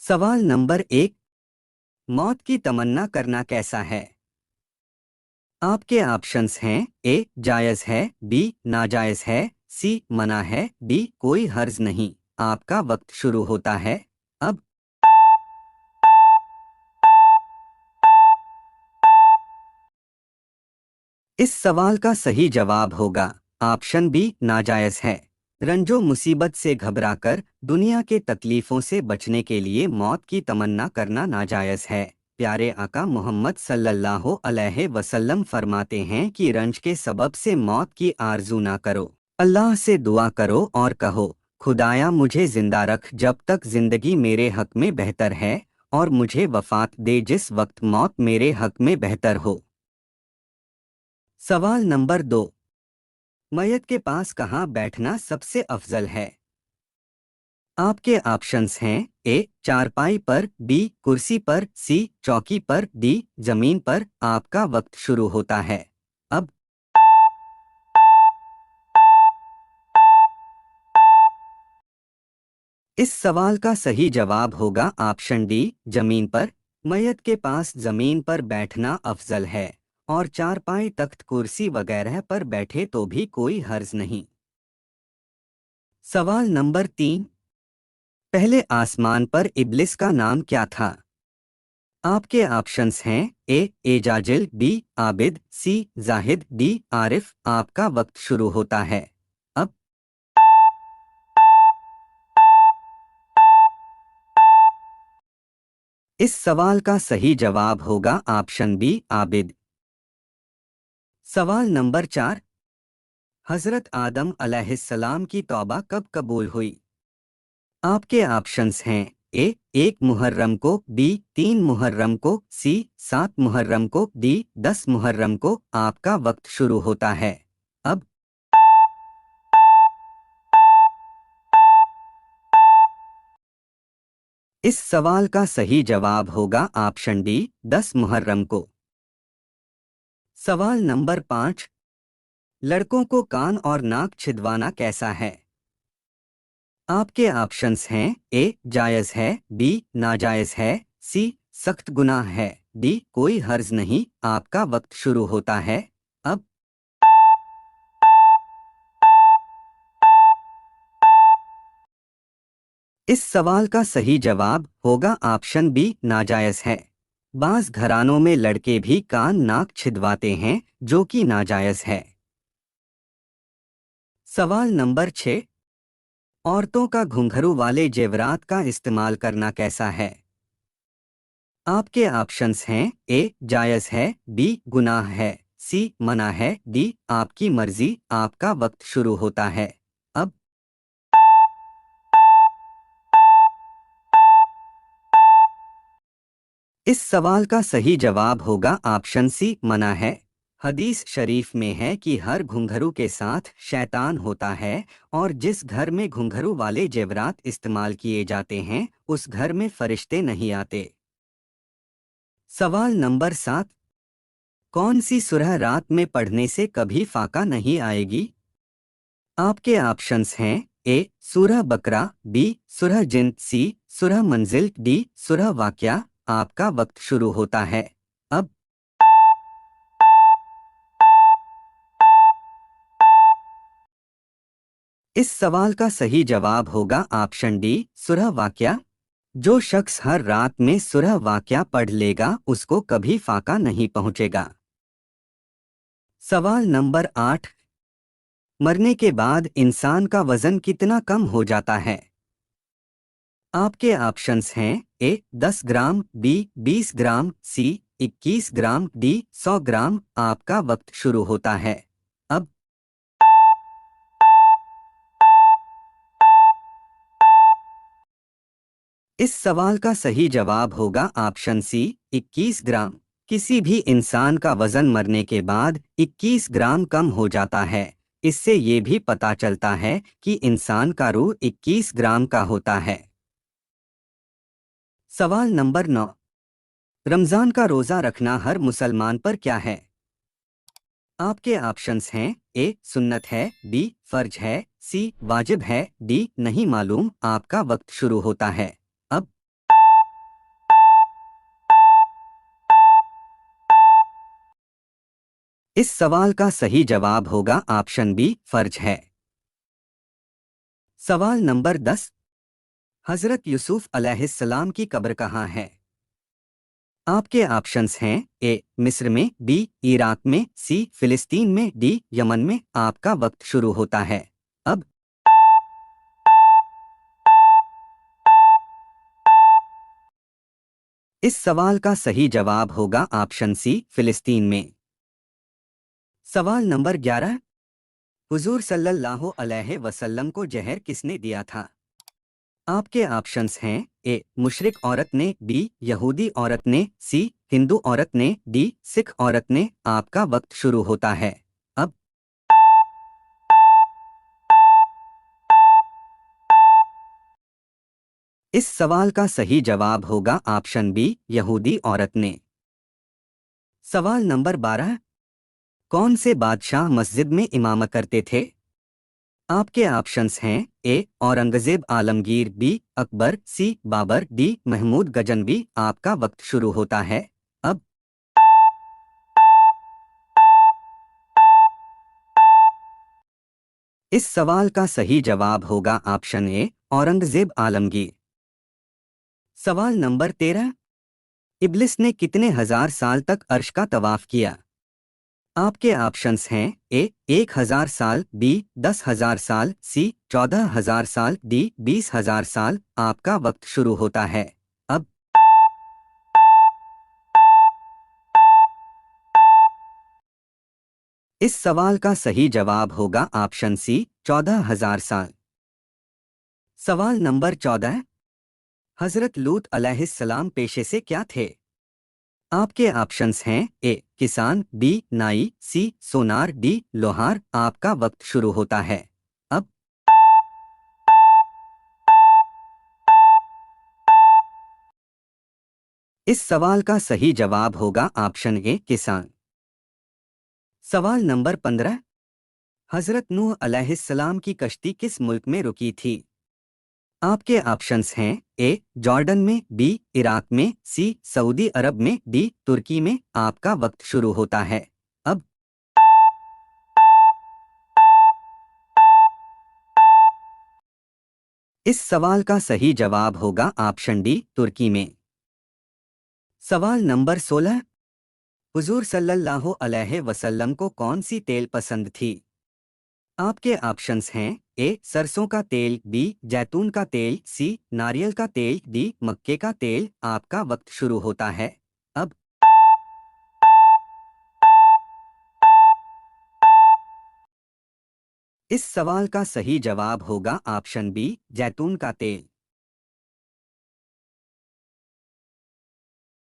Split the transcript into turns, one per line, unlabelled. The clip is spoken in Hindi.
सवाल नंबर 1। मौत की तमन्ना करना कैसा है? आपके ऑप्शंस हैं ए जायज़ है, बी नाजायज़ है, सी मना है, डी कोई हर्ज नहीं। आपका वक्त शुरू होता है अब। इस सवाल का सही जवाब होगा ऑप्शन बी नाजायज़ है। रंजो मुसीबत से घबराकर दुनिया के तकलीफों से बचने के लिए मौत की तमन्ना करना नाजायज़ है। प्यारे आका मोहम्मद सल्लल्लाहु अलैहि वसल्लम फरमाते हैं कि रंज के सबब से मौत की आरजू ना करो। अल्लाह से दुआ करो और कहो, खुदाया मुझे जिंदा रख जब तक जिंदगी मेरे हक में बेहतर है, और मुझे वफात दे जिस वक्त मौत मेरे हक में बेहतर हो। सवाल नंबर 2। मयत के पास कहाँ बैठना सबसे अफजल है? आपके ऑप्शंस हैं ए चारपाई पर, बी कुर्सी पर, सी चौकी पर, डी जमीन पर। आपका वक्त शुरू होता है अब। इस सवाल का सही जवाब होगा ऑप्शन डी जमीन पर। मयत के पास जमीन पर बैठना अफजल है, और चारपाई तख्त कुर्सी वगैरह पर बैठे तो भी कोई हर्ज नहीं। सवाल नंबर 3। पहले आसमान पर इब्लिस का नाम क्या था? आपके ऑप्शंस हैं ए एजाजिल, बी आबिद, सी जाहिद, डी आरिफ। आपका वक्त शुरू होता है अब। इस सवाल का सही जवाब होगा ऑप्शन बी आबिद। सवाल नंबर 4। हजरत आदम अलैहिस्सलाम की तौबा कब कबूल हुई? आपके ऑप्शंस हैं ए 1 मुहर्रम को, बी 3 मुहर्रम को, सी 7 मुहर्रम को, डी 10 मुहर्रम को। आपका वक्त शुरू होता है अब। इस सवाल का सही जवाब होगा ऑप्शन डी 10 मुहर्रम को। सवाल नंबर 5। लड़कों को कान और नाक छिदवाना कैसा है? आपके ऑप्शंस हैं ए जायज़ है, बी नाजायज़ है, सी सख्त गुनाह है, डी कोई हर्ज नहीं। आपका वक्त शुरू होता है अब। इस सवाल का सही जवाब होगा ऑप्शन बी नाजायज़ है। बाज़ घरानों में लड़के भी कान नाक छिदवाते हैं, जो कि नाजायज़ है। सवाल नंबर 6। औरतों का घुंघरू वाले जेवरात का इस्तेमाल करना कैसा है? आपके ऑप्शंस हैं ए जायज़ है, बी गुनाह है, सी मना है, डी आपकी मर्जी। आपका वक्त शुरू होता है अब। इस सवाल का सही जवाब होगा ऑप्शन सी मना है। हदीस शरीफ में है कि हर घुंघरू के साथ शैतान होता है, और जिस घर में घुंघरू वाले जेवरात इस्तेमाल किए जाते हैं उस घर में फरिश्ते नहीं आते। सवाल नंबर 7। कौन सी सूरह रात में पढ़ने से कभी फाका नहीं आएगी? आपके ऑप्शंस हैं ए सूरह बकरा, बी सूरह जिन, सी सूरह मंजिल, डी सूरह वाक़िया। आपका वक्त शुरू होता है अब। इस सवाल का सही जवाब होगा ऑप्शन डी सूरह वाक़िया। जो शख्स हर रात में सूरह वाक़िया पढ़ लेगा उसको कभी फाका नहीं पहुंचेगा। सवाल नंबर 8। मरने के बाद इंसान का वजन कितना कम हो जाता है? आपके ऑप्शंस हैं ए 10 ग्राम, बी 20 ग्राम, सी 21 ग्राम, डी 100 ग्राम। आपका वक्त शुरू होता है अब। इस सवाल का सही जवाब होगा ऑप्शन सी 21 ग्राम। किसी भी इंसान का वजन मरने के बाद 21 ग्राम कम हो जाता है। इससे ये भी पता चलता है कि इंसान का रूह 21 ग्राम का होता है। सवाल नंबर 9। रमज़ान का रोज़ा रखना हर मुसलमान पर क्या है? आपके ऑप्शंस हैं ए सुन्नत है, बी फर्ज है, सी वाजिब है, डी नहीं मालूम। आपका वक्त शुरू होता है अब। इस सवाल का सही जवाब होगा ऑप्शन बी, फर्ज है। सवाल नंबर 10। हजरत यूसुफ अलैहिस्सलाम की कब्र कहाँ है? आपके ऑप्शंस हैं ए मिस्र में, बी इराक में, सी फिलिस्तीन में, डी यमन में। आपका वक्त शुरू होता है अब। इस सवाल का सही जवाब होगा ऑप्शन सी, फिलिस्तीन में। सवाल नंबर 11। हुजूर सल्लल्लाहु अलैहि वसल्लम को जहर किसने दिया था? आपके ऑप्शंस हैं ए मुशरिक औरत ने, बी यहूदी औरत ने, सी हिंदू औरत ने, डी सिख औरत ने। आपका वक्त शुरू होता है अब। इस सवाल का सही जवाब होगा ऑप्शन बी, यहूदी औरत ने। सवाल नंबर 12। कौन से बादशाह मस्जिद में इमामत करते थे? आपके ऑप्शंस हैं ए औरंगजेब आलमगीर, बी अकबर, सी बाबर, डी महमूद गजनवी। आपका वक्त शुरू होता है अब। इस सवाल का सही जवाब होगा ऑप्शन ए, औरंगजेब आलमगीर। सवाल नंबर 13। इब्लिस ने कितने हजार साल तक अर्श का तवाफ किया? आपके ऑप्शंस हैं ए 1,000 साल, बी 10,000 साल, सी 14,000 साल, डी 20,000 साल। आपका वक्त शुरू होता है अब। इस सवाल का सही जवाब होगा ऑप्शन सी, 14,000 साल। सवाल नंबर 14। हजरत लूत अलैहिस्सलाम पेशे से क्या थे? आपके ऑप्शंस हैं ए किसान, बी नाई, सी सोनार, डी लोहार। आपका वक्त शुरू होता है अब। इस सवाल का सही जवाब होगा ऑप्शन ए, किसान। सवाल नंबर 15। हजरत नूह अलैहिस्सलाम की कश्ती किस मुल्क में रुकी थी? आपके ऑप्शंस हैं ए जॉर्डन में, बी इराक में, सी सऊदी अरब में, डी तुर्की में। आपका वक्त शुरू होता है अब। इस सवाल का सही जवाब होगा ऑप्शन डी, तुर्की में। सवाल नंबर 16। हुजूर सल्लल्लाहु अलैहि वसल्लम को कौन सी तेल पसंद थी? आपके ऑप्शंस हैं ए सरसों का तेल, बी जैतून का तेल, सी नारियल का तेल, डी मक्के का तेल। आपका वक्त शुरू होता है अब। इस सवाल का सही जवाब होगा ऑप्शन बी, जैतून का तेल।